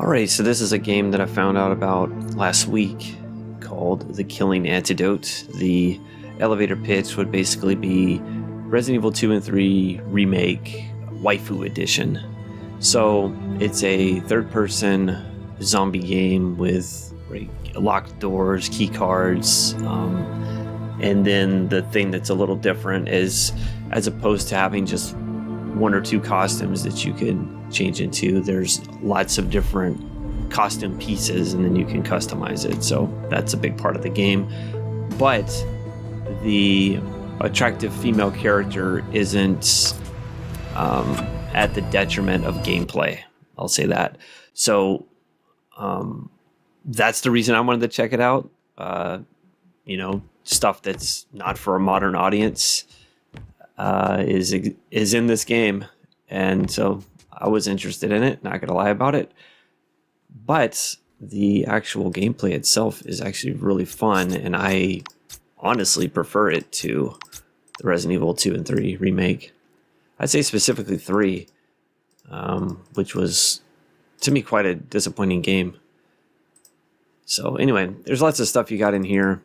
Alright, so this is a game that I found out about last week called The Killing Antidote. The elevator pitch would basically be Resident Evil 2 and 3 Remake Waifu Edition. So it's a third-person zombie game with locked doors, key cards, and then the thing that's a little different is, as opposed to having just one or two costumes that you can change into, there's lots of different costume pieces and then you can customize it. So that's a big part of the game. But the attractive female character isn't at the detriment of gameplay. I'll say that. So that's the reason I wanted to check it out. Stuff that's not for a modern audience is in this game, and so I was interested in it, not gonna lie about it. But the actual gameplay itself is actually really fun, and I honestly prefer it to the Resident Evil 2 and 3 remake. I'd say specifically 3, which was to me quite a disappointing game. So anyway, there's lots of stuff you got in here.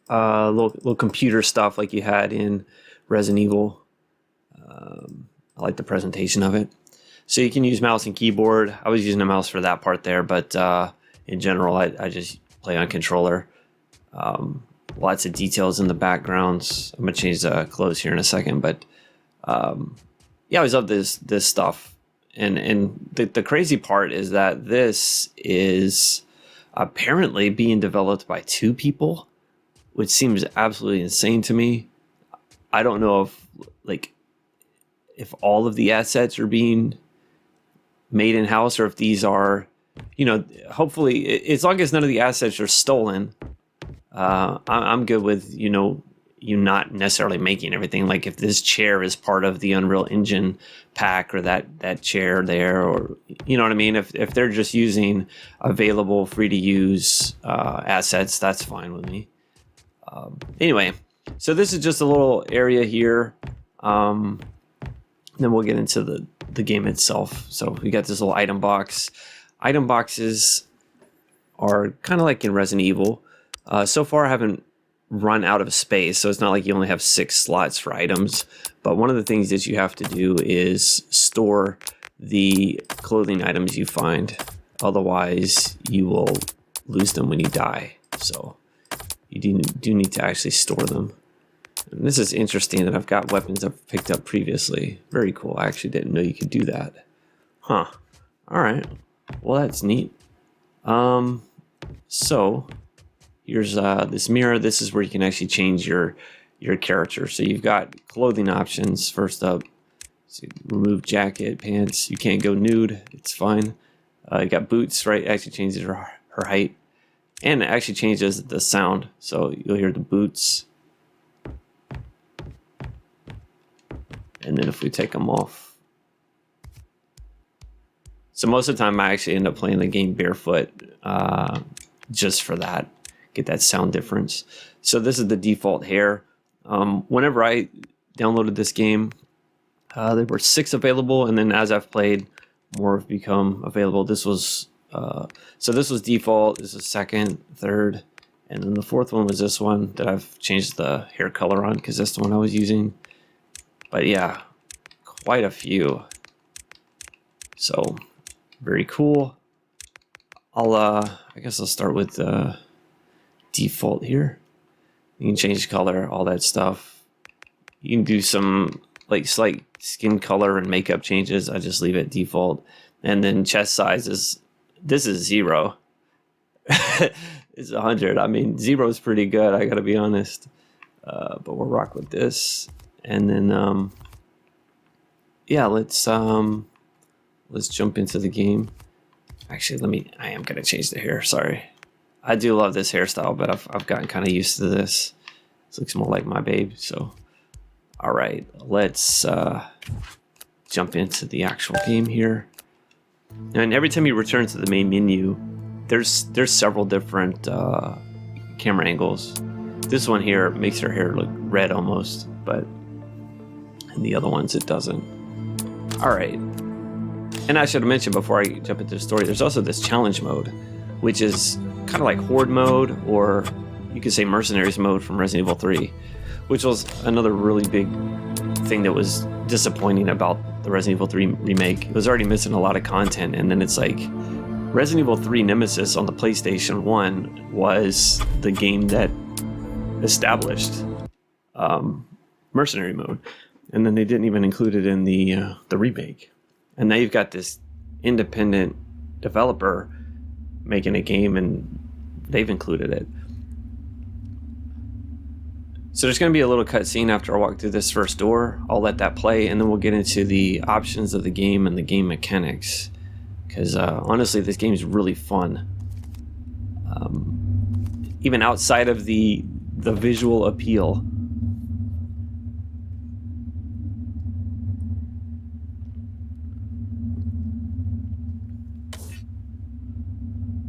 Little computer stuff like you had in Resident Evil. I like the presentation of it. So you can use mouse and keyboard. I was using a mouse for that part there, but in general, I just play on controller. Lots of details in the backgrounds. I'm gonna change the clothes here in a second, but I always love this stuff. And the crazy part is that this is apparently being developed by 2 people, which seems absolutely insane to me. I don't know if all of the assets are being made in-house or if these are, hopefully, as long as none of the assets are stolen, I'm good with, you not necessarily making everything. Like if this chair is part of the Unreal Engine pack or that chair there, or, you know what I mean? If they're just using available free to use assets, that's fine with me. Anyway, so this is just a little area here. Then we'll get into the game itself. So we got this little item box. Item boxes are kind of like in Resident Evil. So far I haven't run out of space, so it's not like you only have 6 slots for items. But one of the things that you have to do is store the clothing items you find. Otherwise, you will lose them when you die. So you do need to actually store them. And this is interesting that I've got weapons I've picked up previously. Very cool. I actually didn't know you could do that. Huh. Alright. Well, that's neat. So here's this mirror. This is where you can actually change your character. So you've got clothing options. First up, so remove jacket, pants. You can't go nude. It's fine. You got boots, right? It actually changes her height. And it actually changes the sound. So you'll hear the boots. And then if we take them off. So most of the time I actually end up playing the game barefoot just for that. Get that sound difference. So this is the default hair. Whenever I downloaded this game, there were 6 available. And then as I've played, more have become available. This was default. This is 2nd, 3rd. And then the 4th one was this one that I've changed the hair color on because that's the one I was using. But yeah, quite a few. So very cool. I guess I'll start with default here. You can change color, all that stuff. You can do some slight skin color and makeup changes. I just leave it default. And then chest size this is 0. It's 100. I mean, 0 is pretty good, I gotta be honest. But we'll rock with this. And then, let's jump into the game. Actually, I am going to change the hair. Sorry. I do love this hairstyle, but I've gotten kind of used to this. This looks more like my babe. So, all right, let's jump into the actual game here. And every time you return to the main menu, there's several different camera angles. This one here makes her hair look red almost, but in the other ones it doesn't. All right, And I should have mentioned before I jump into the story, there's also this challenge mode, which is kind of like horde mode, or you could say mercenaries mode from Resident Evil 3, which was another really big thing that was disappointing about the Resident Evil 3 remake. It was already missing a lot of content, and then it's like Resident Evil 3 Nemesis on the PlayStation 1 was the game that established mercenary mode, and then they didn't even include it in the remake. And now you've got this independent developer making a game, and they've included it. So there's going to be a little cutscene after I walk through this first door. I'll let that play, and then we'll get into the options of the game and the game mechanics. Because honestly, this game is really fun. Even outside of the visual appeal.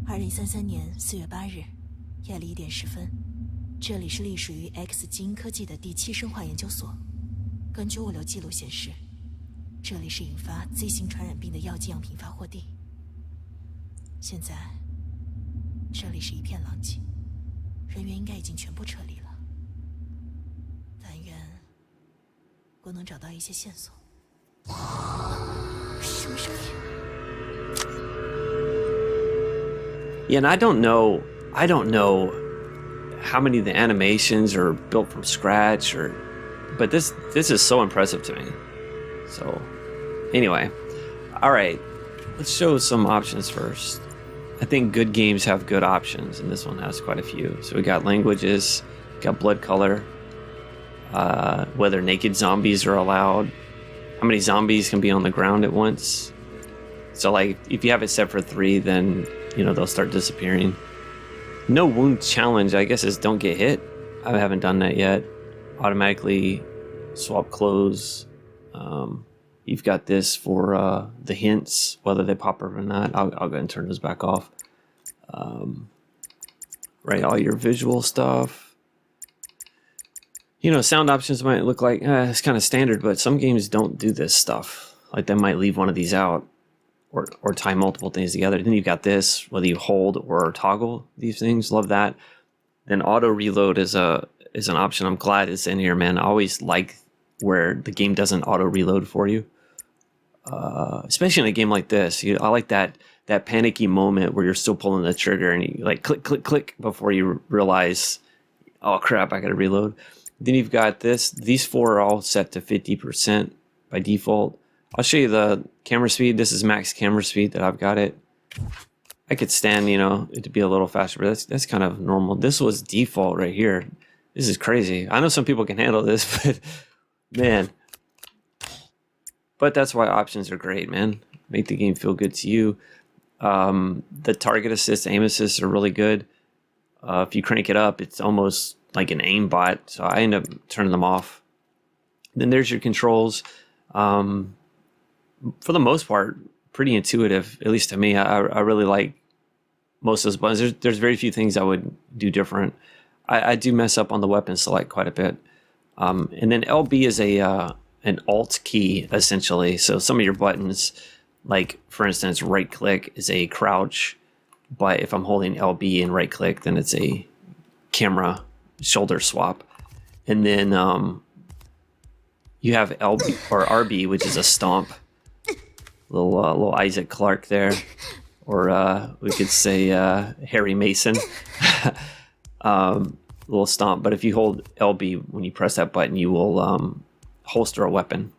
2033年4月8日夜里1点10分，这里是隶属于 X 基因科技的第7生化研究所。根据物流记录显示，这里是引发 Z 型传染病的药剂样品发货地。现在，这里是一片狼藉，人员应该已经全部撤离了。但愿我能找到一些线索。什么声音？ Yeah, and I don't know how many of the animations are built from scratch, but this is so impressive to me. So anyway, all right, let's show some options first. I think good games have good options, and this one has quite a few. So we got languages, got blood color, whether naked zombies are allowed, how many zombies can be on the ground at once. So like if you have it set for 3, then they'll start disappearing. No wound challenge, I guess, is don't get hit. I haven't done that yet. Automatically swap clothes. You've got this for the hints, whether they pop up or not. I'll go ahead and turn those back off. Right, all your visual stuff. Sound options might look like it's kind of standard, but some games don't do this stuff. Like they might leave one of these out. Or tie multiple things together. Then you've got this, whether you hold or toggle these things. Love that. Then auto reload is an option. I'm glad it's in here, man. I always like where the game doesn't auto reload for you, especially in a game like this. I like that panicky moment where you're still pulling the trigger and you like click click click before you realize, oh crap, I gotta reload. Then you've got this. These 4 are all set to 50% by default. I'll show you the camera speed. This is max camera speed that I've got it. I could stand, it to be a little faster, but that's kind of normal. This was default right here. This is crazy. I know some people can handle this, but man. But that's why options are great, man. Make the game feel good to you. The target assist, aim assist are really good. If you crank it up, it's almost like an aimbot. So I end up turning them off. Then there's your controls. For the most part, pretty intuitive, at least to me. I really like most of those buttons. There's very few things I would do different. I do mess up on the weapon select quite a bit. And then LB is an alt key, essentially. So some of your buttons, like, for instance, right click is a crouch. But if I'm holding LB and right click, then it's a camera shoulder swap. And then you have LB or RB, which is a stomp. Little Isaac Clarke there, or we could say Harry Mason. Little stomp. But if you hold LB when you press that button, you will holster a weapon.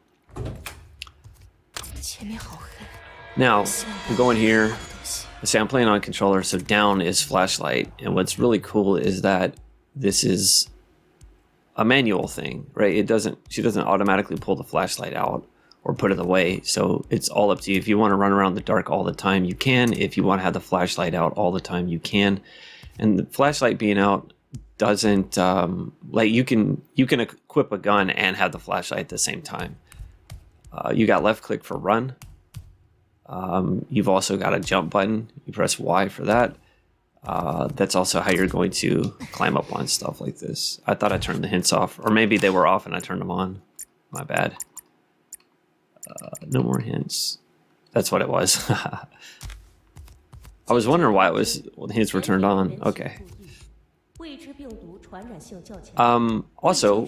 Now I'm going here. Say I'm playing on controller, so down is flashlight, and what's really cool is that this is a manual thing, right? She doesn't automatically pull the flashlight out or put it away. So it's all up to you. If you want to run around the dark all the time, you can. If you want to have the flashlight out all the time, you can. And the flashlight being out doesn't like you can equip a gun and have the flashlight at the same time. You got left click for run. You've also got a jump button. You press Y for that. That's also how you're going to climb up on stuff like this. I thought I turned the hints off, or maybe they were off and I turned them on. My bad. No more hints. That's what it was. I was wondering why the hints were turned on. Okay. Also,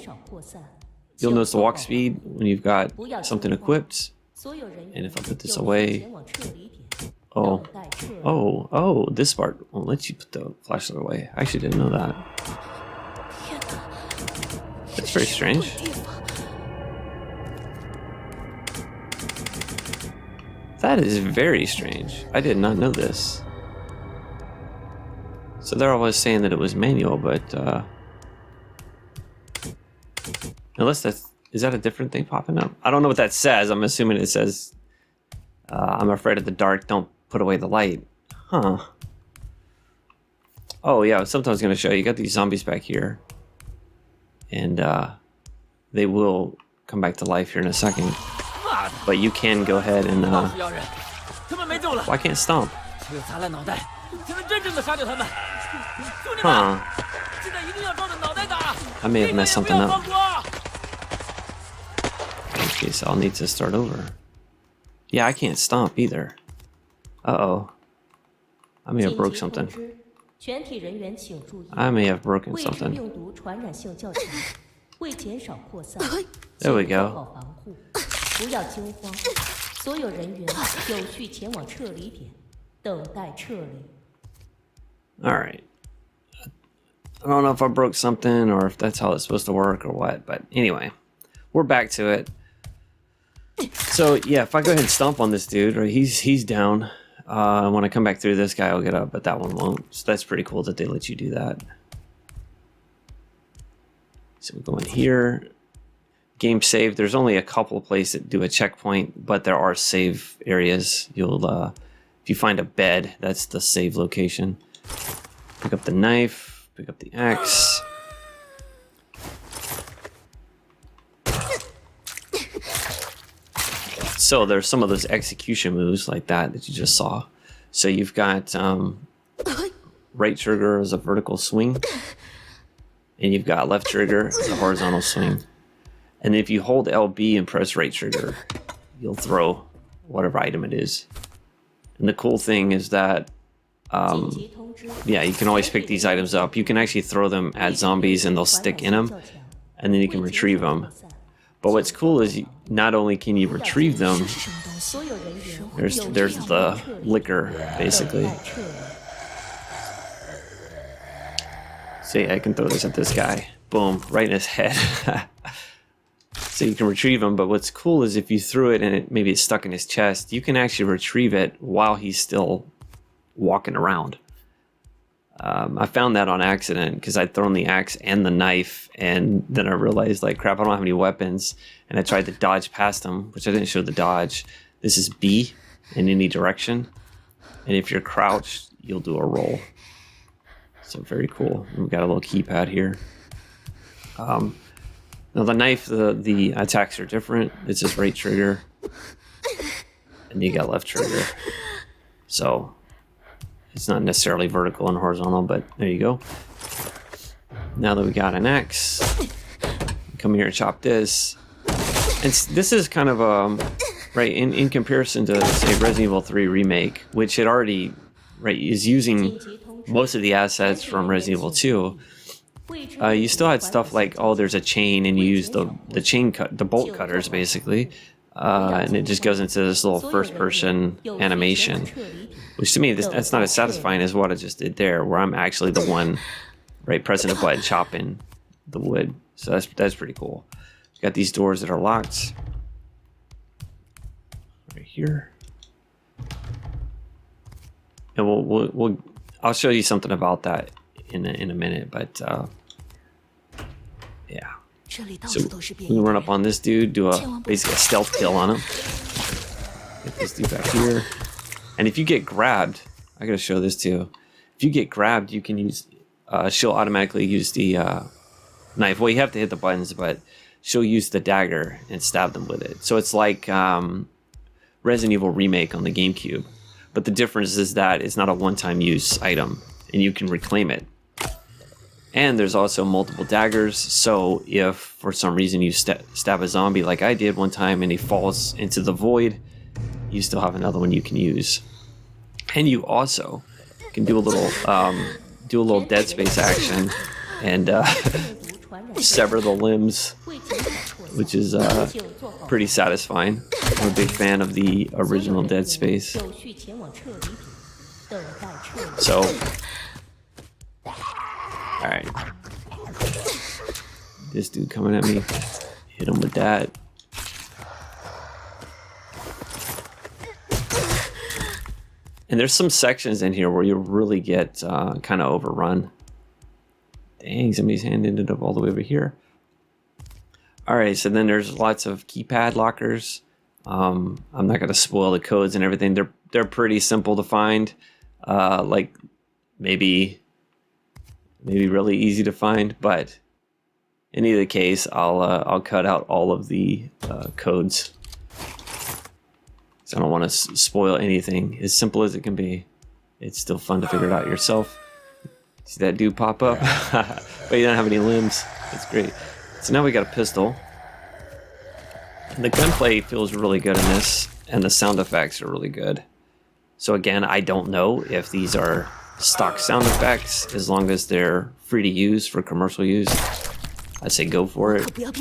you'll notice the walk speed when you've got something equipped. And if I put this away... Oh, this part won't let you put the flashlight away. I actually didn't know that. That's very strange. That is very strange. I did not know this. So they're always saying that it was manual, but unless is that a different thing popping up? I don't know what that says. I'm assuming it says I'm afraid of the dark, don't put away the light. Huh. Oh yeah, something I was gonna show you. You got these zombies back here. And they will come back to life here in a second. But you can go ahead and well, I can't stomp. Huh. I may have messed something up. Okay, so I'll need to start over. Yeah, I can't stomp either. Uh-oh. I may have broke something. I may have broken something. There we go. Alright. I don't know if I broke something or if that's how it's supposed to work or what, but anyway. We're back to it. So yeah, if I go ahead and stomp on this dude, right, he's down. When I come back through, this guy will get up, but that one won't. So that's pretty cool that they let you do that. So we go in here. Game save. There's only a couple of places that do a checkpoint, but there are save areas. You'll if you find a bed, that's the save location. Pick up the knife. Pick up the axe. So there's some of those execution moves like that you just saw. So you've got right trigger as a vertical swing, and you've got left trigger as a horizontal swing. And if you hold LB and press right trigger, you'll throw whatever item it is. And the cool thing is that, yeah, you can always pick these items up. You can actually throw them at zombies and they'll stick in them, and then you can retrieve them. But what's cool is not only can you retrieve them, there's the liquor, basically. See, I can throw this at this guy. Boom, right in his head. So you can retrieve him, but what's cool is if you threw it and maybe it's stuck in his chest, you can actually retrieve it while he's still walking around. I found that on accident because I'd thrown the axe and the knife, and then I realized, like, crap, I don't have any weapons, and I tried to dodge past him, which I didn't show the dodge. This is B in any direction, and if you're crouched, you'll do a roll. So very cool. And we've got a little keypad here. Now the knife, the attacks are different. It's just right trigger, and you got left trigger. So it's not necessarily vertical and horizontal, but there you go. Now that we got an axe, come here and chop this. And this is kind of right in comparison to, say, Resident Evil 3 Remake, which had already is using most of the assets from Resident Evil 2. You still had stuff like, oh, there's a chain, and you use the chain cut, the bolt cutters, basically, and it just goes into this little first-person animation, which to me that's not as satisfying as what I just did there, where I'm actually the one, right, pressing a button, chopping the wood. So that's pretty cool. You got these doors that are locked right here, and I'll show you something about that in a minute, but yeah. So we can run up on this dude, do basically a stealth kill on him. Get this dude back here, and if you get grabbed, I gotta show this too. If you get grabbed, you can use. She'll automatically use the knife. Well, you have to hit the buttons, but she'll use the dagger and stab them with it. So it's like Resident Evil Remake on the GameCube, but the difference is that it's not a one-time use item, and you can reclaim it. And there's also multiple daggers, so if for some reason you stab a zombie like I did one time and he falls into the void, you still have another one you can use. And you also can do a little Dead Space action and sever the limbs, which is pretty satisfying. I'm a big fan of the original Dead Space. So, alright. This dude coming at me. Hit him with that. And there's some sections in here where you really get kind of overrun. Dang, somebody's hand ended up all the way over here. Alright, so then there's lots of keypad lockers. I'm not going to spoil the codes and everything. They're pretty simple to find. Like maybe really easy to find, but in either case, I'll cut out all of the codes. So I don't want to spoil anything. As simple as it can be, it's still fun to figure it out yourself. See that dude pop up? But he doesn't have any limbs. That's great. So now we got a pistol. And the gunplay feels really good in this, and the sound effects are really good. So again, I don't know if these are stock sound effects, as long as they're free to use for commercial use. I say go for it. As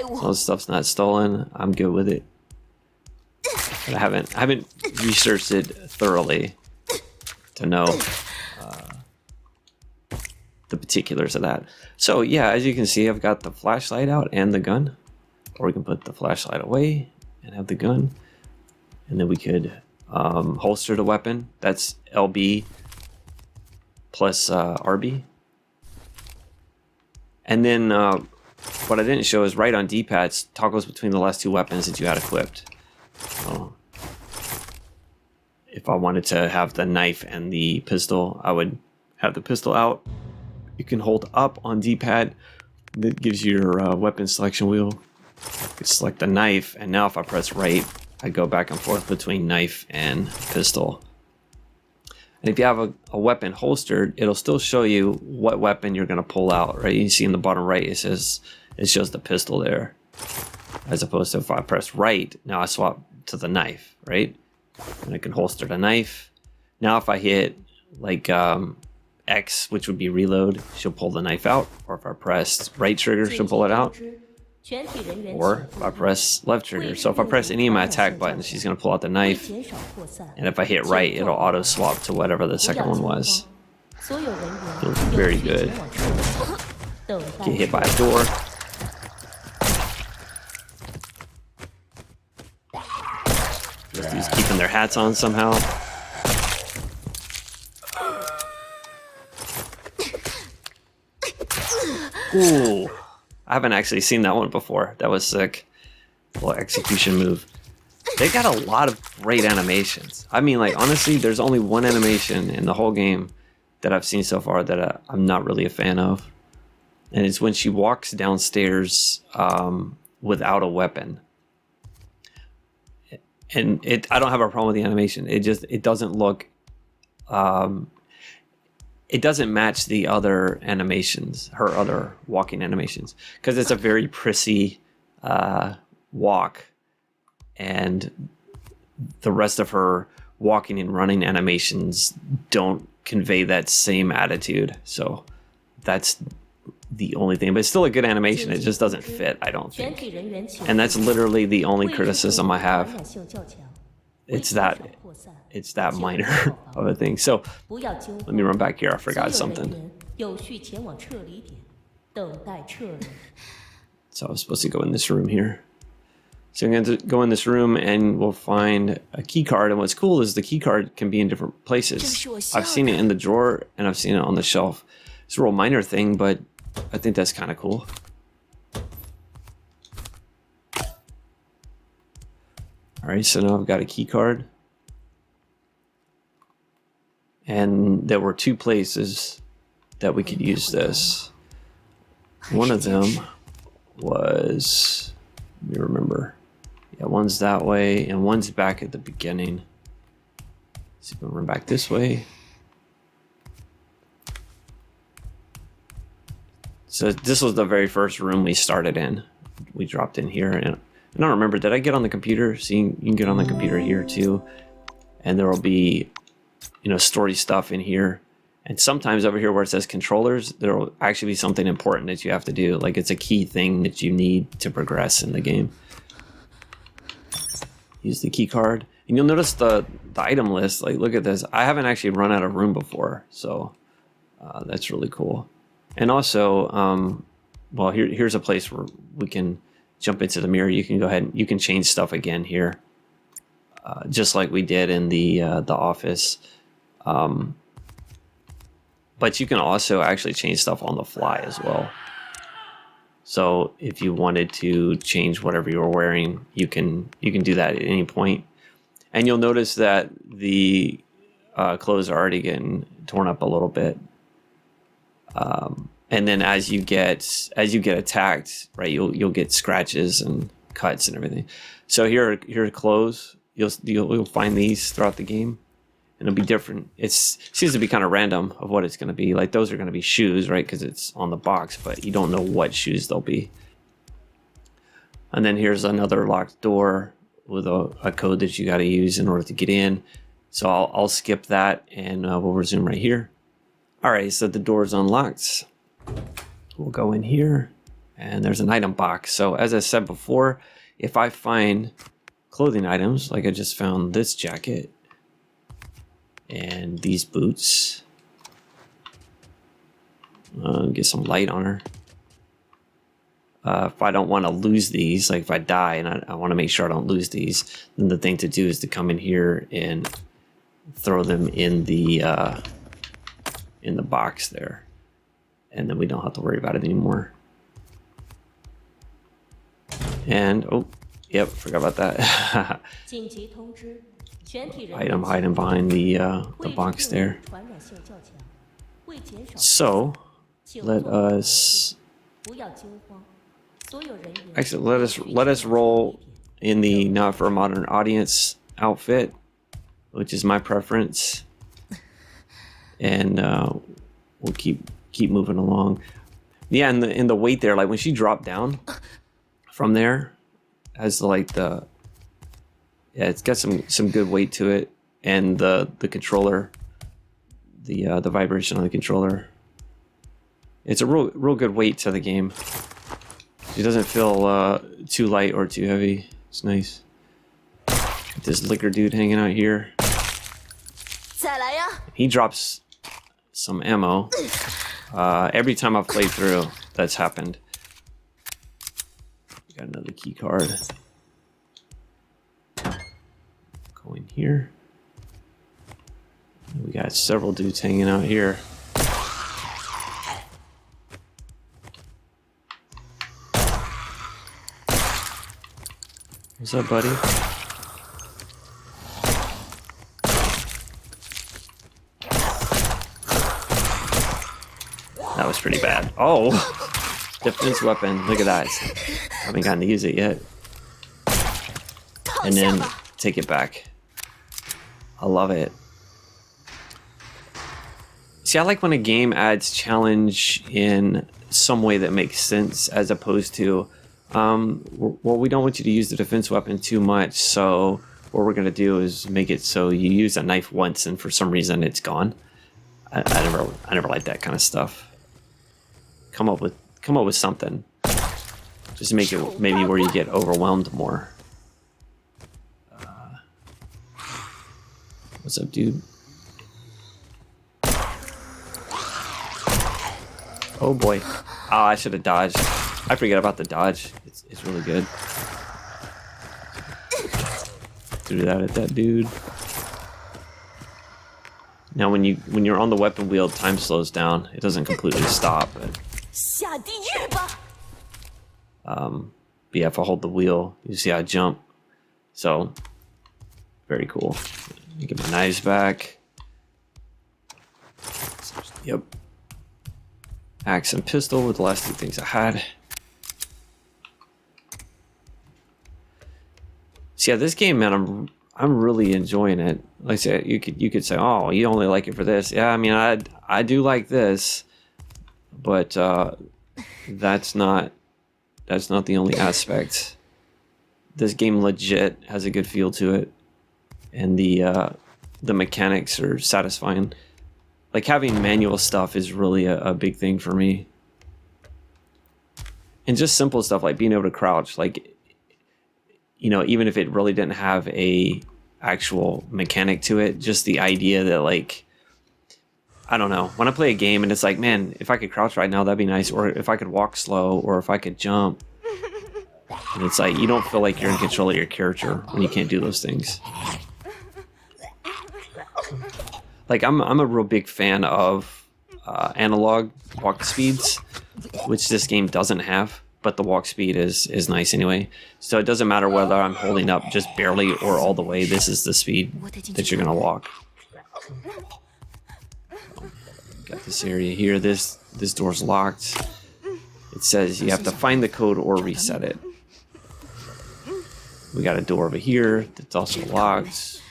long as stuff's not stolen, I'm good with it. But I haven't researched it thoroughly to know the particulars of that. So yeah, as you can see, I've got the flashlight out and the gun. Or we can put the flashlight away and have the gun. And then we could holster the weapon. That's LB plus RB. And then what I didn't show is right on D-pads, toggles between the last two weapons that you had equipped. If I wanted to have the knife and the pistol, I would have the pistol out. You can hold up on D-pad. That gives you your weapon selection wheel. You can select the knife, and now if I press right, I go back and forth between knife and pistol. And if you have a weapon holstered, it'll still show you what weapon you're going to pull out, right? You see in the bottom right, it shows the pistol there. As opposed to if I press right, now I swap to the knife, right? And I can holster the knife. Now if I hit like X, which would be reload, she'll pull the knife out. Or if I press right trigger, she'll pull it out. Or if I press left trigger. So if I press any of my attack buttons, she's going to pull out the knife. And if I hit right, it'll auto swap to whatever the second one was. Feels very good. Get hit by a door. These dudes keeping their hats on somehow. Ooh. I haven't actually seen that one before. That was sick. Little execution move. They got a lot of great animations. I mean, like, honestly, there's only one animation in the whole game that I've seen so far that I'm not really a fan of. And it's when she walks downstairs without a weapon. And I don't have a problem with the animation. It doesn't look... it doesn't match the other animations, her other walking animations, because it's a very prissy walk, and the rest of her walking and running animations don't convey that same attitude. So that's the only thing, but it's still a good animation. It just doesn't fit, I don't think. And that's literally the only criticism I have. It's that minor of a thing. So let me run back here. I forgot something. So I was supposed to go in this room here. So I'm going to go in this room and we'll find a key card. And what's cool is the key card can be in different places. I've seen it in the drawer and I've seen it on the shelf. It's a real minor thing, but I think that's kind of cool. All right, so now I've got a key card. And there were two places that we could use this. One of them was, let me remember. Yeah, one's that way and one's back at the beginning. So we'll run back this way. So this was the very first room we started in. We dropped in here and I don't remember, did I get on the computer? See, you can get on the computer here too. And there will be, you know, story stuff in here. And sometimes over here where it says controllers, there will actually be something important that you have to do. Like it's a key thing that you need to progress in the game. Use the key card. And you'll notice the item list. Like, look at this. I haven't actually run out of room before. So that's really cool. And also, well, here's a place where we can jump into the mirror. You can go ahead and you can change stuff again here. Just like we did in the office. But you can also actually change stuff on the fly as well. So if you wanted to change whatever you were wearing, you can do that at any point. And you'll notice that the clothes are already getting torn up a little bit. And then as you get attacked, right, you'll get scratches and cuts and everything. So here are clothes. You'll find these throughout the game. And it'll be different. It seems to be kind of random of what it's going to be. Like those are going to be shoes, right? Because it's on the box, but you don't know what shoes they'll be. And then here's another locked door with a code that you got to use in order to get in. So I'll skip that and we'll resume right here. All right, so the door is unlocked. We'll go in here and there's an item box. So as I said before, if I find clothing items, like I just found this jacket, and these boots. Get some light on her. If I don't want to lose these, like if I die and I want to make sure I don't lose these, then the thing to do is to come in here and throw them in the box there. And then we don't have to worry about it anymore. And, oh, yep, forgot about that. Hiding behind the box there. So let us let us roll in the Not for a Modern Audience outfit, which is my preference, and we'll keep moving along. Yeah, and in the weight there, like when she dropped down from there, has like the. Yeah, it's got some good weight to it, and the controller, the vibration on the controller. It's a real good weight to the game. It doesn't feel too light or too heavy. It's nice. This liquor dude hanging out here. He drops some ammo. Every time I've played through, that's happened. Got another key card. Go in here. We got several dudes hanging out here. What's up, buddy? That was pretty bad. Oh! Defense weapon. Look at that. I haven't gotten to use it yet. And then take it back. I love it. See, I like when a game adds challenge in some way that makes sense, as opposed to, well, we don't want you to use the defense weapon too much, so what we're going to do is make it so you use a knife once and for some reason it's gone. I never like that kind of stuff. Come up with something. Just make it maybe where you get overwhelmed more. What's up, dude? Oh boy. Ah, I should have dodged. I forget about the dodge. It's really good. Threw that at that dude. Now when you're on the weapon wheel, time slows down. It doesn't completely stop, but yeah, if I hold the wheel, you see I jump. So very cool. Let me get my knives back. Yep. Axe and pistol were the last two things I had. So yeah, this game, man, I'm really enjoying it. Like I said, you could say, oh, you only like it for this. Yeah, I mean, I do like this, but that's not the only aspect this game legit has a good feel to it, and the mechanics are satisfying. Like, having manual stuff is really a big thing for me. And just simple stuff like being able to crouch, like, you know, even if it really didn't have a actual mechanic to it, just the idea that, like, I don't know, when I play a game and it's like, man, if I could crouch right now, that'd be nice. Or if I could walk slow, or if I could jump. And it's like, you don't feel like you're in control of your character when you can't do those things. Like, I'm a real big fan of analog walk speeds, which this game doesn't have, but the walk speed is nice anyway. So it doesn't matter whether I'm holding up just barely or all the way. This is the speed that you're gonna walk. Got this area here. This door's locked. It says you have to find the code or reset it. We got a door over here that's also locked.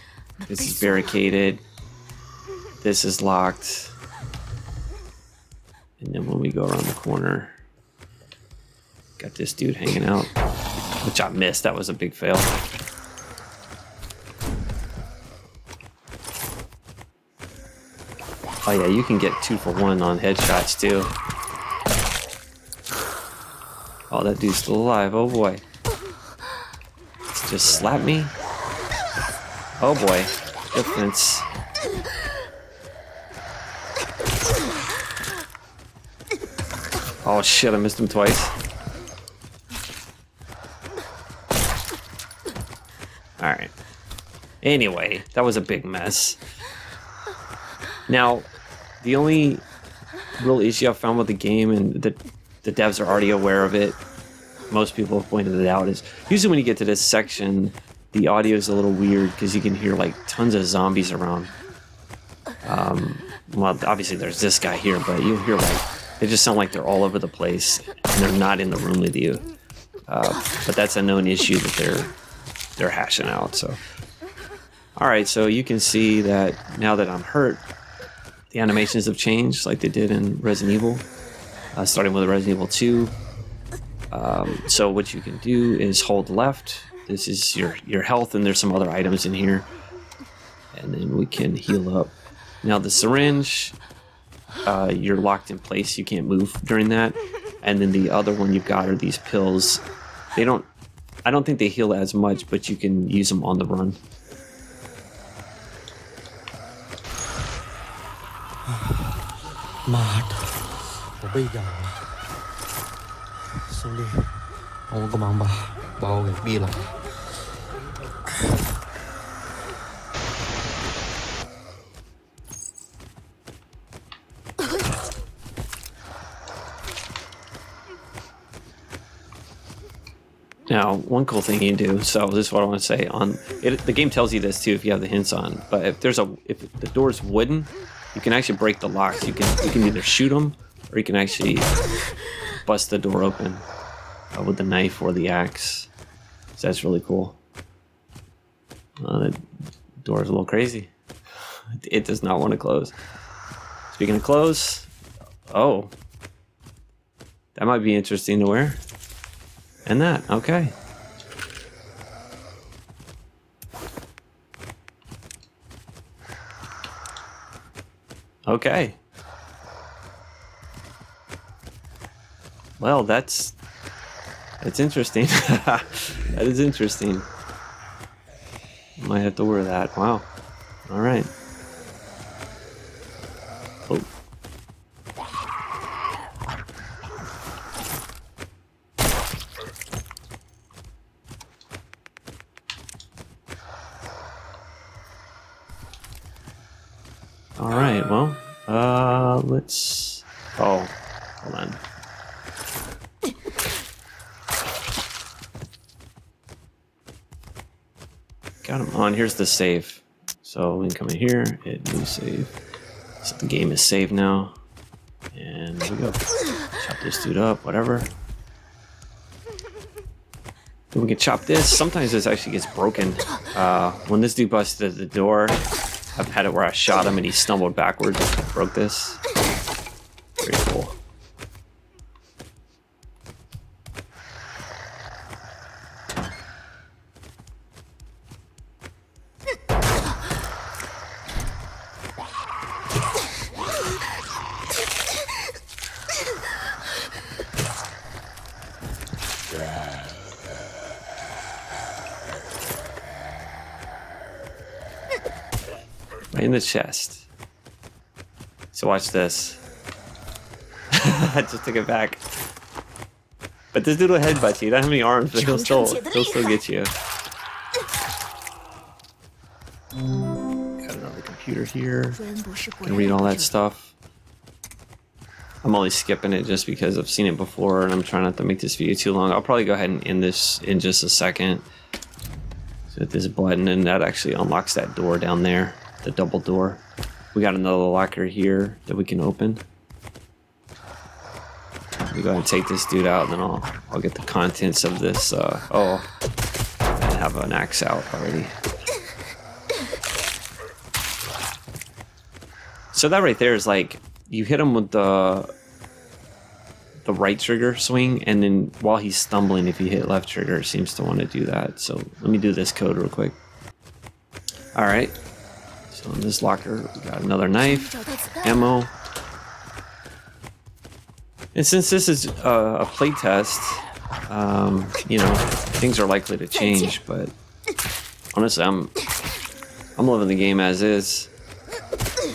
This is barricaded. This is locked. And then when we go around the corner, got this dude hanging out, which I missed. That was a big fail. Oh yeah, you can get 2 for 1 on headshots too. Oh, that dude's still alive. Oh boy. Just slap me. Oh boy. Defense. Oh shit, I missed him twice. Alright. Anyway, that was a big mess. Now, the only real issue I've found with the game, and the devs are already aware of it, most people have pointed it out, is usually when you get to this section, the audio is a little weird because you can hear like tons of zombies around. Well, obviously there's this guy here, but you'll hear like, they just sound like they're all over the place and they're not in the room with you. But that's a known issue that they're hashing out. So, all right, so you can see that now that I'm hurt, the animations have changed like they did in Resident Evil, starting with Resident Evil 2. So what you can do is hold left. This is your health, and there's some other items in here. And then we can heal up. Now the syringe, you're locked in place. You can't move during that. And then the other one you've got are these pills. I don't think they heal as much, but you can use them on the run. Now, one cool thing you can do, so this is what I want to say, the game tells you this too if you have the hints on, but if the door's wooden, you can actually break the locks. You can either shoot them, or you can actually bust the door open with the knife or the axe. So that's really cool. The door is a little crazy. It does not want to close. Speaking of clothes, oh, that might be interesting to wear. And that, okay. Okay. Well, that's interesting. That is interesting. Might have to wear that. Wow. All right. Oh. All right, well, let's, oh, hold on. Got him on, here's the save. So we can come in here, hit new save. So the game is saved now. And there we go. Chop this dude up, whatever. Then we can chop this. Sometimes this actually gets broken. When this dude busted the door, I've had it where I shot him and he stumbled backwards and broke this. Very cool. Right in the chest. So watch this. I just took it back. But this dude will headbutt you. He doesn't have any arms, but he'll still get you. Got another computer here. Can read all that stuff. I'm only skipping it just because I've seen it before and I'm trying not to make this video too long. I'll probably go ahead and end this in just a second. So hit this button and that actually unlocks that door down there. The double door. We got another locker here that we can open. We go ahead and take this dude out, and then I'll get the contents of this. Oh, I have an axe out already. So that right there is like you hit him with the right trigger swing, and then while he's stumbling, if you hit left trigger, it seems to want to do that. So let me do this code real quick. All right. So in this locker, we got another knife, ammo. And since this is a playtest, you know, things are likely to change. But honestly, I'm living the game as is.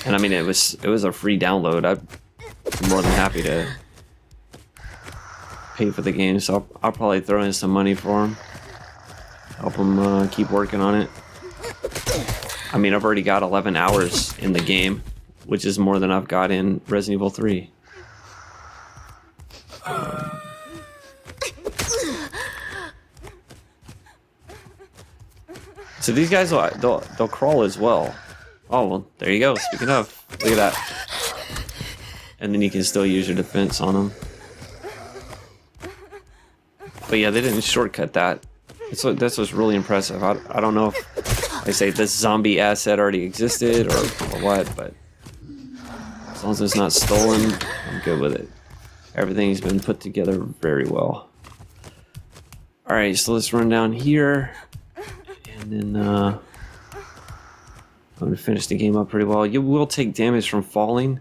And I mean, it was a free download. I'm more than happy to pay for the game, so I'll probably throw in some money for him, help him keep working on it. I mean, I've already got 11 hours in the game, which is more than I've got in Resident Evil 3. So these guys they'll crawl as well. Oh well, there you go. Speaking of, look at that. And then you can still use your defense on them. But yeah, they didn't shortcut that. That's what's really impressive. I don't know if I say this zombie asset already existed or what, but as long as it's not stolen, I'm good with it. Everything's been put together very well. Alright, so let's run down here. And then I'm going to finish the game up pretty well. You will take damage from falling.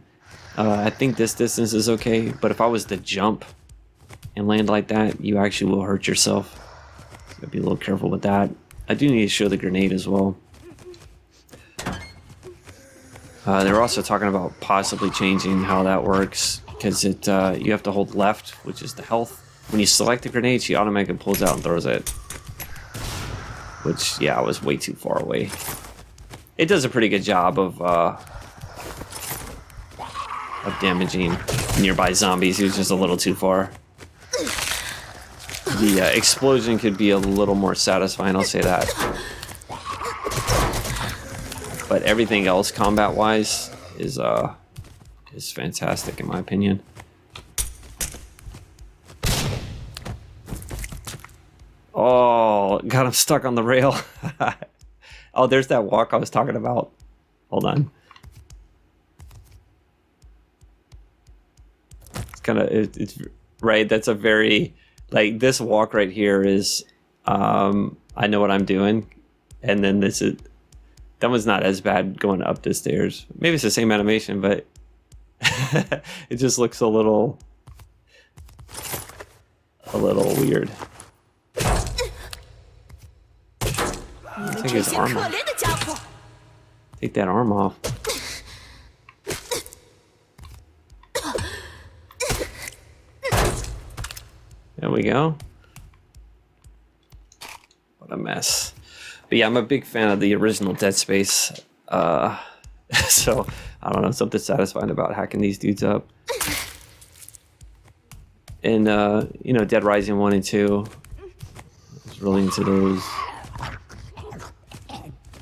I think this distance is okay, but if I was to jump and land like that, you actually will hurt yourself. So gotta be a little careful with that. I do need to show the grenade as well. They were also talking about possibly changing how that works, because it you have to hold left, which is the health. When you select the grenade, she automatically pulls out and throws it. Which, yeah, I was way too far away. It does a pretty good job of damaging nearby zombies. He was just a little too far. The explosion could be a little more satisfying, I'll say that. But everything else, combat-wise, is fantastic in my opinion. Oh, got him stuck on the rail. Oh, there's that walk I was talking about. Hold on. It's kind of, it's right. That's a very, like, this walk right here is, I know what I'm doing. And then this is, that one's not as bad going up the stairs. Maybe it's the same animation, but it just looks a little weird. Take his arm off. Take that arm off. There we go. What a mess. But yeah, I'm a big fan of the original Dead Space. So, I don't know, something satisfying about hacking these dudes up. And, you know, Dead Rising 1 and 2. I was really into those.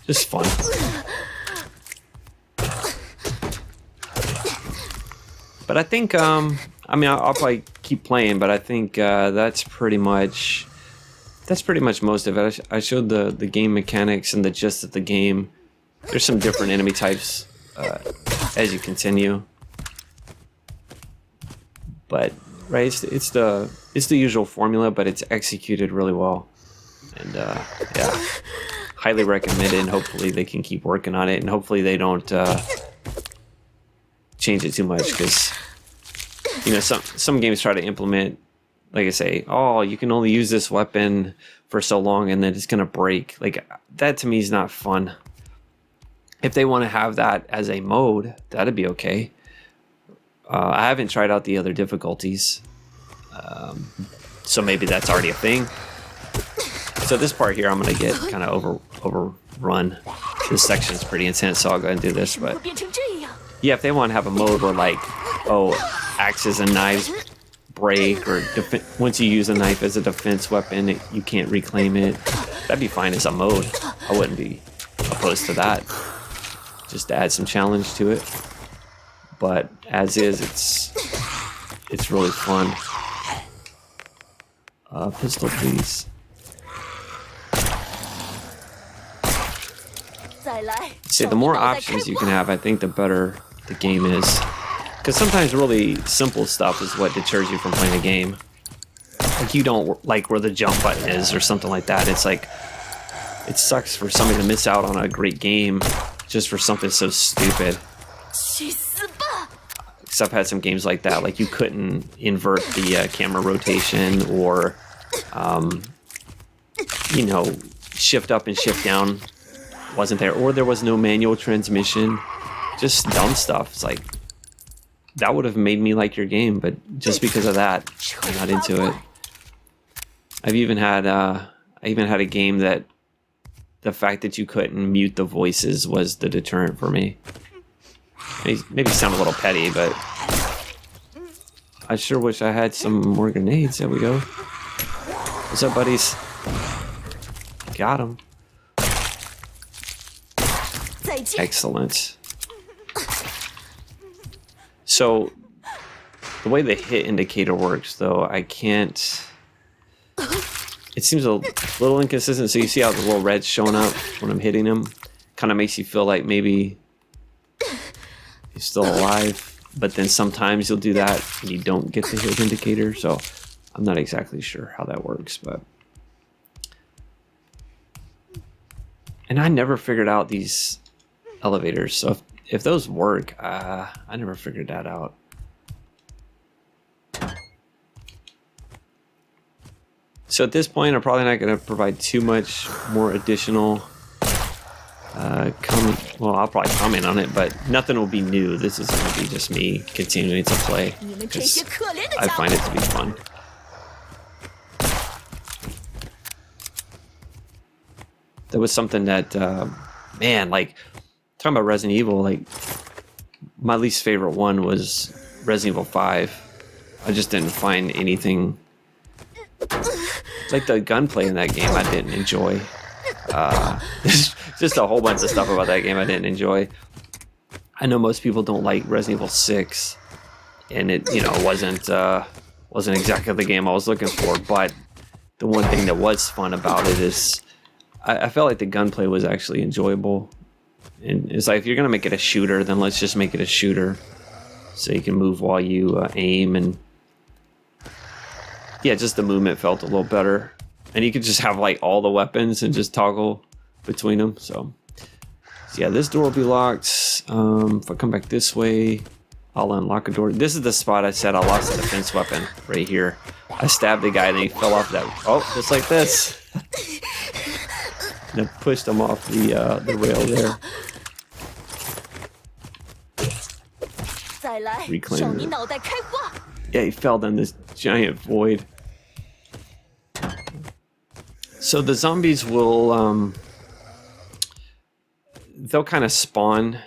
Just fun. But I think, I mean, I'll probably keep playing, but I think that's pretty much most of it. I showed the game mechanics and the gist of the game. There's some different enemy types as you continue. But right, it's the usual formula, but it's executed really well. And yeah. Highly recommend it, and hopefully they can keep working on it, and hopefully they don't change it too much, because you know some games try to implement, like I say, oh, you can only use this weapon for so long and then it's gonna break. Like, that to me is not fun. if they want to have that as a mode, that'd be okay. I haven't tried out the other difficulties, so maybe that's already a thing. So this part here, I'm going to get kind of overrun. This section is pretty intense, so I'll go ahead and do this. But yeah, if they want to have a mode where like, oh, axes and knives break, or once you use a knife as a defense weapon, you can't reclaim it, that'd be fine as a mode. I wouldn't be opposed to that, just to add some challenge to it. But as is, it's really fun. Pistol, please. See, the more options you can have, I think the better the game is. Because sometimes really simple stuff is what deters you from playing a game. Like you don't like where the jump button is or something like that. It's like, it sucks for somebody to miss out on a great game just for something so stupid. Because I've had some games like that, like you couldn't invert the camera rotation, or, you know, shift up and shift down wasn't there, or there was no manual transmission. Just dumb stuff. It's like, that would have made me like your game, but just because of that, I'm not into it. I've even had a game that the fact that you couldn't mute the voices was the deterrent for me. Maybe sound a little petty, but I sure wish I had some more grenades. There we go. What's up, buddies? Got him. Excellent. So, the way the hit indicator works, though, I can't... It seems a little inconsistent. So you see how the little red's showing up when I'm hitting him? Kind of makes you feel like maybe he's still alive. But then sometimes you'll do that and you don't get the hit indicator. So I'm not exactly sure how that works. But and I never figured out these elevators. So if those work, I never figured that out. So at this point, I'm probably not going to provide too much more additional comment. Well, I'll probably comment on it, but nothing will be new. This is going to be just me continuing to play, because I find it to be fun. There was something that, man, like, talking about Resident Evil, like, my least favorite one was Resident Evil 5. I just didn't find anything... Like the gunplay in that game I didn't enjoy. Just a whole bunch of stuff about that game I didn't enjoy. I know most people don't like Resident Evil 6, and it, you know, wasn't exactly the game I was looking for, but the one thing that was fun about it is I felt like the gunplay was actually enjoyable. And it's like, if you're gonna make it a shooter, then let's just make it a shooter, so you can move while you aim. And yeah, just the movement felt a little better, and you could just have like all the weapons and just toggle between them. So yeah, this door will be locked. If I come back this way, I'll unlock a door. This is the spot I said I lost a defense weapon, right here. I stabbed the guy and he fell off that. Oh, just like this. And I pushed him off the rail there. Reclaim it. Yeah, he fell down this giant void. So the zombies will, they'll kind of spawn.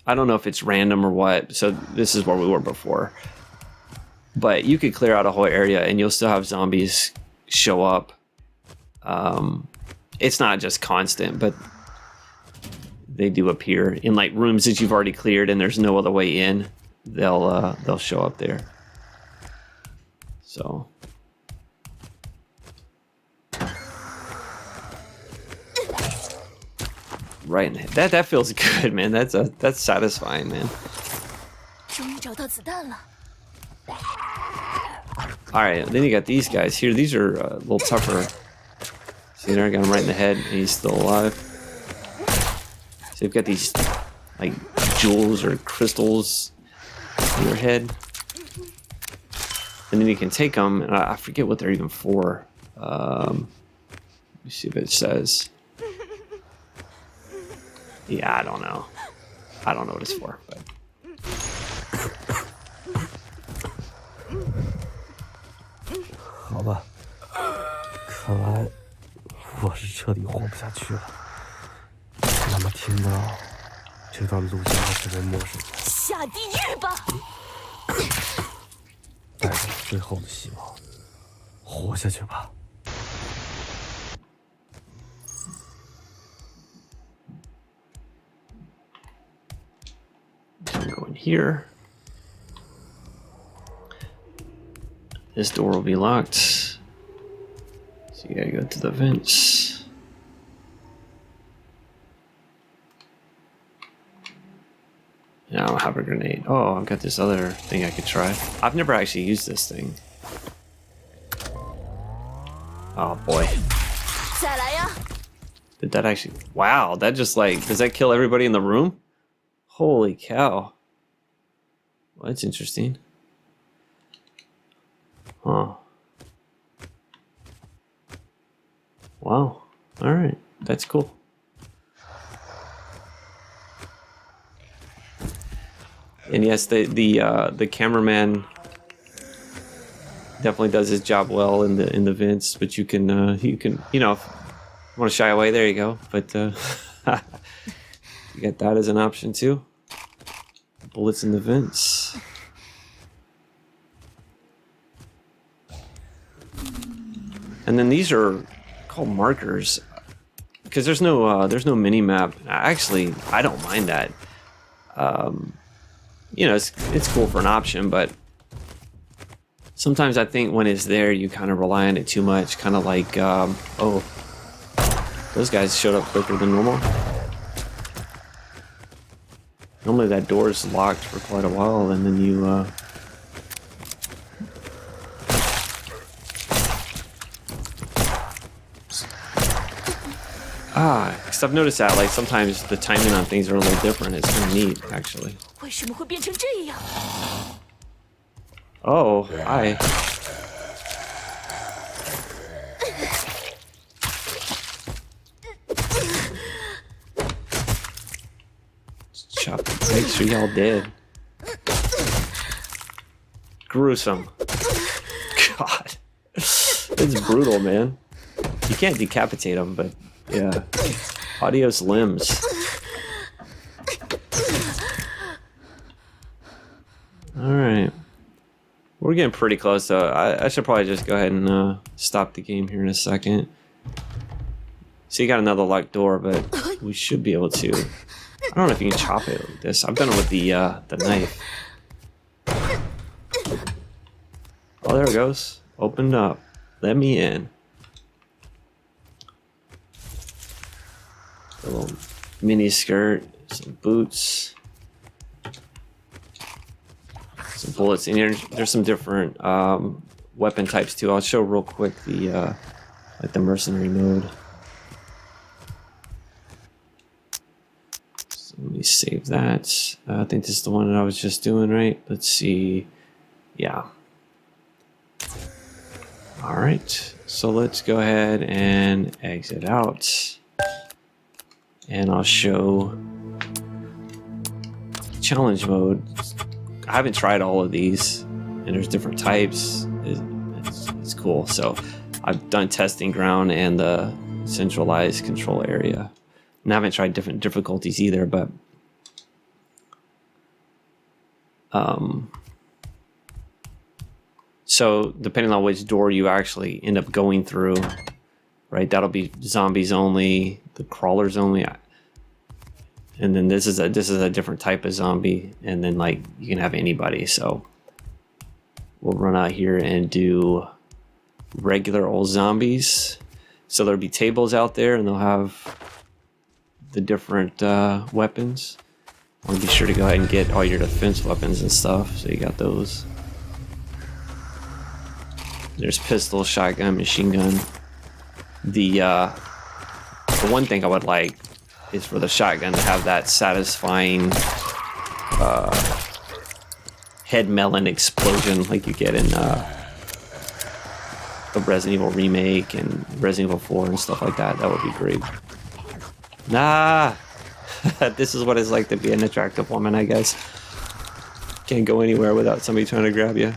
I don't know if it's random or what. So this is where we were before. But you could clear out a whole area and you'll still have zombies show up. It's not just constant, but they do appear in like rooms that you've already cleared and there's no other way in. They'll show up there. So right in the head. That feels good, man. That's satisfying, man. Alright, then you got these guys here. These are a little tougher. See there, I got him right in the head and he's still alive. So you've got these like jewels or crystals in your head. And then you can take them, and I forget what they're even for. Let me see if it says. Yeah, I don't know. I don't know what it's for, but. 好吧，看来我是彻底活不下去了。那么听到这段录像的这位陌生人，下地狱吧！带着最后的希望，活下去吧。Go in here. This door will be locked. So you gotta go to the vents. And I don't have a grenade. Oh, I've got this other thing I could try. I've never actually used this thing. Oh boy. 再来呀！ Did that actually... Wow, that just like... Does that kill everybody in the room? Holy cow. Well, that's interesting. Huh. Wow. Alright. That's cool. And yes, the cameraman definitely does his job well in the vents, but you can you know, if you want to shy away, there you go. But you got that as an option too. Bullets in the vents. And then these are called markers because there's no mini map. Actually, I don't mind that. You know, it's cool for an option, but sometimes I think when it's there, you kind of rely on it too much. Kind of like, oh, those guys showed up quicker than normal. Normally that door is locked for quite a while, and then you, because I've noticed that, like, sometimes the timing on things are a little different. It's kind of neat, actually. 为什么会变成这样？ Oh, hi. Chop. Make sure y'all dead. Gruesome. God. It's brutal, man. You can't decapitate them, but yeah. Adios limbs. Alright. We're getting pretty close, though. I should probably just go ahead and stop the game here in a second. So you got another locked door, but we should be able to. I don't know if you can chop it like this. I've done it with the knife. Oh, there it goes. Opened up. Let me in. A little mini skirt, some boots, some bullets in here. There's some different weapon types too. I'll show real quick the like the mercenary mode. So let me save that. I think this is the one that I was just doing, right? Let's see. Yeah. All right. So let's go ahead and exit out. And I'll show challenge mode. I haven't tried all of these, and there's different types. It's cool. So I've done testing ground and the centralized control area. And I haven't tried different difficulties either, but so depending on which door you actually end up going through, right? That'll be zombies only, the crawlers only, and then this is a different type of zombie, and then like you can have anybody. So we'll run out here and do regular old zombies. So there'll be tables out there, and they'll have the different weapons. I want to be sure to go ahead and get all your defense weapons and stuff. So you got those. There's pistol, shotgun, machine gun. The one thing I would like is for the shotgun to have that satisfying head melon explosion like you get in the Resident Evil remake and Resident Evil 4 and stuff like that. That would be great. Nah, This is what it's like to be an attractive woman, I guess. Can't go anywhere without somebody trying to grab you.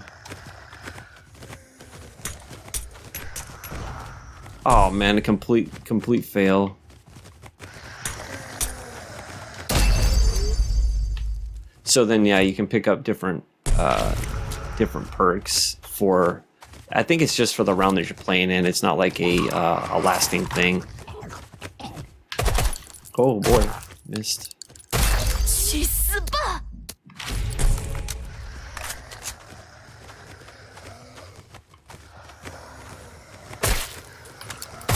Oh man, a complete fail. So then, yeah, you can pick up different perks for. I think it's just for the round that you're playing in. It's not like a lasting thing. Oh boy, missed. 去死吧！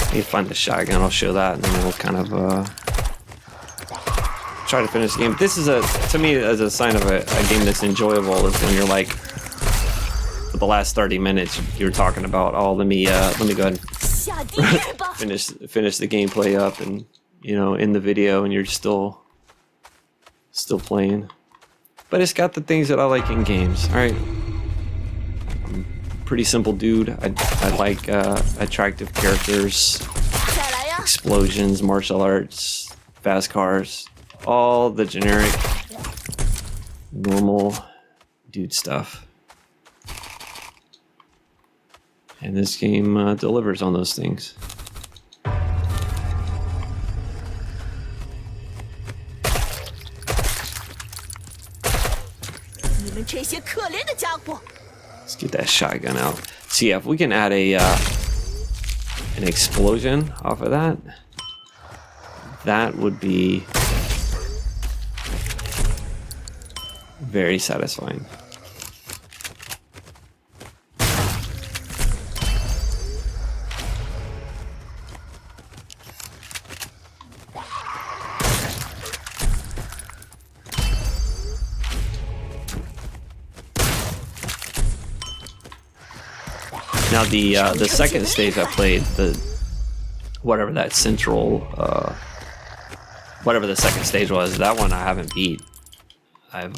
Let me find the shotgun. I'll show that, and then we'll kind of try to finish the game. This is to me, as a sign of a game that's enjoyable, is when you're like, for the last 30 minutes, you're talking about, oh, let me go ahead and 下地狱吧！ finish the gameplay up, and in the video, and you're still playing. But it's got the things that I like in games. All right, I'm a pretty simple dude. I like attractive characters, 再来呀！ explosions, martial arts, fast cars, all the generic, normal dude stuff. And this game delivers on those things. 你们这些可怜的家伙！ Let's get that shotgun out. See if we can add an explosion off of that. That would be very satisfying. Now the second stage I played, whatever that central whatever the second stage was, that one I haven't beat. I've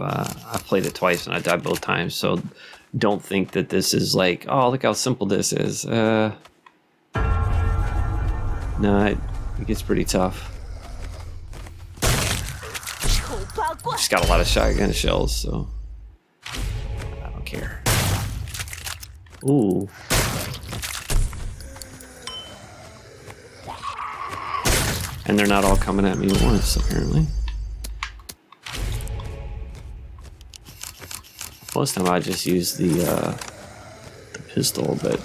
played it twice and I died both times, so don't think that this is like, oh, look how simple this is. No, it gets pretty tough. 丑八怪！ Just got a lot of shotgun shells, so I don't care. Ooh. And they're not all coming at me at once, apparently. Most of the time I just use the pistol, but...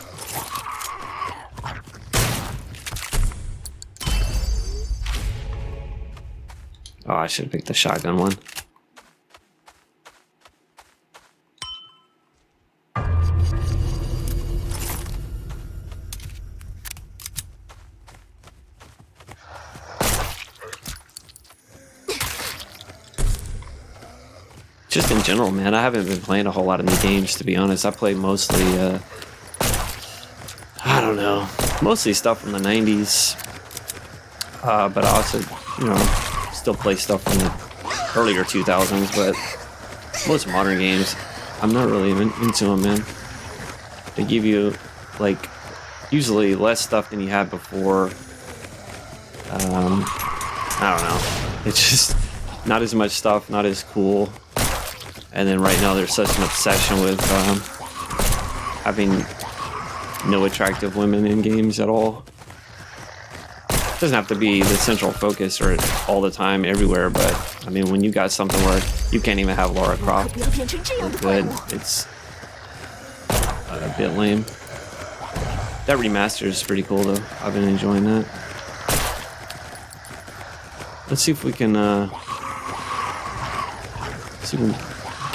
Oh, I should have picked the shotgun one. Just in general, man, I haven't been playing a whole lot of new games, to be honest. I play mostly, I don't know, mostly stuff from the 90s. But I also, still play stuff from the earlier 2000s, but most modern games, I'm not really into them, man. They give you, like, usually less stuff than you had before. I don't know. It's just not as much stuff, not as cool. And then right now there's such an obsession with having no attractive women in games at all. It doesn't have to be the central focus or all the time everywhere, but I mean, when you got something where you can't even have Lara Croft, 不要变成这样的怪 good, 物！ it's a bit lame. That remaster is pretty cool though. I've been enjoying that. Let's see if we can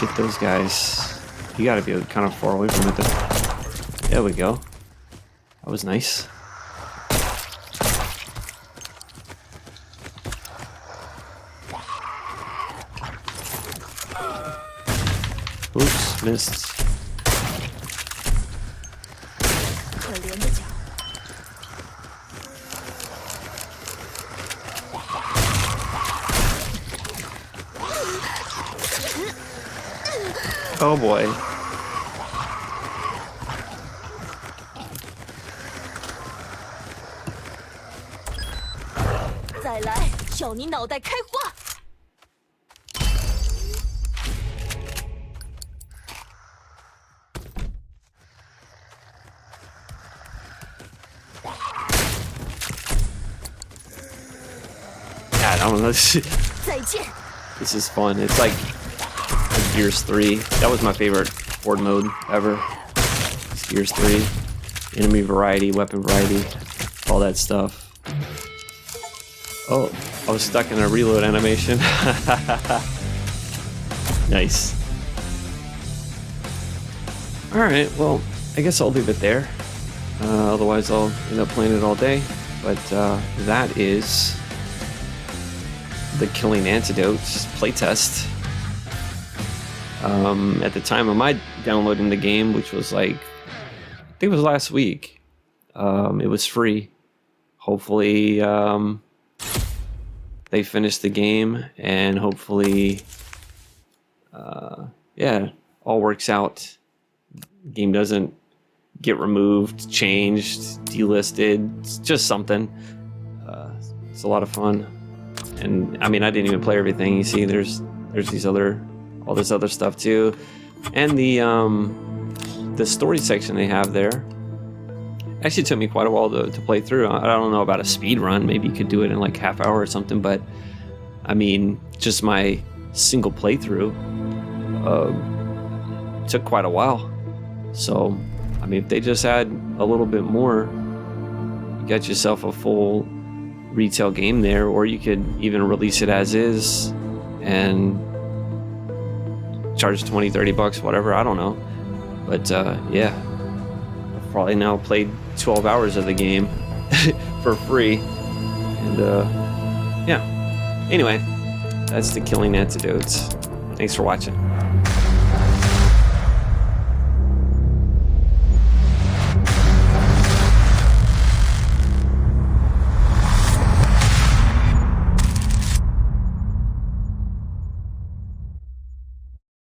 get those guys. You gotta be kind of far away from it though. There we go. That was nice. Oops, missed. 可怜的家伙！ Oh boy. 再来，叫你脑袋开花！ I don't know. 再见。 This is fun. It's like Gears 3. That was my favorite horde mode ever. It's Gears 3. Enemy variety, weapon variety, all that stuff. Oh, I was stuck in a reload animation. Nice. Alright, well, I guess I'll leave it there. Otherwise, I'll end up playing it all day. But that is the Killing Antidote playtest. At the time of my downloading the game, which was like, I think it was last week, it was free. Hopefully, they finish the game, and hopefully, yeah, all works out. Game doesn't get removed, changed, delisted. It's just something. It's a lot of fun. And I mean, I didn't even play everything. You see, there's these all this other stuff too, and the story section they have there. Actually, took me quite a while to play through. I don't know about a speed run. Maybe you could do it in like half hour or something. But I mean, just my single playthrough took quite a while. So, I mean, if they just add a little bit more, you got yourself a full retail game there, or you could even release it as is and charge 20, 30 bucks, whatever, I don't know. But yeah, I've probably now played 12 hours of the game for free. And yeah, anyway, that's the Killing Antidote. Thanks for watching.